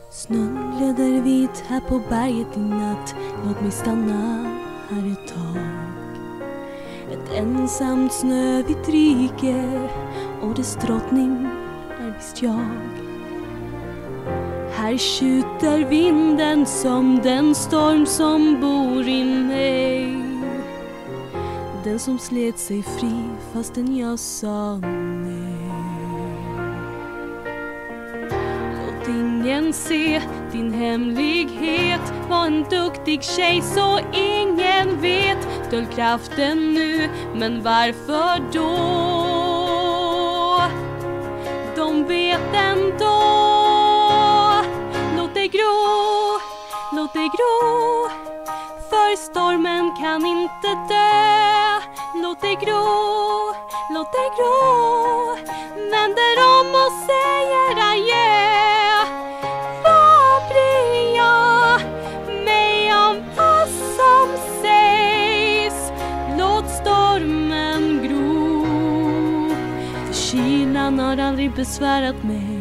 Snön glöder vit här på berget i natt. Låt mig stanna här ett tag. Ett ensamt snövitt rike, och dess drottning är visst jag. Här tjuter vinden som den storm som bor i mig. Den som slet sig fri fastän jag sa nej. Låt ingen se din hemlighet. Var en duktig tjej så ingen vet. Dölj kraften nu, men varför då? De vet ändå. Låt det gro, låt det gro. För stormen kan inte dö. Låt det gro, låt det gro. Vänder om och säger adjö. Vad bryr jag mig om vad som sägs? Låt stormen gro. För kylan har aldrig besvärat mig.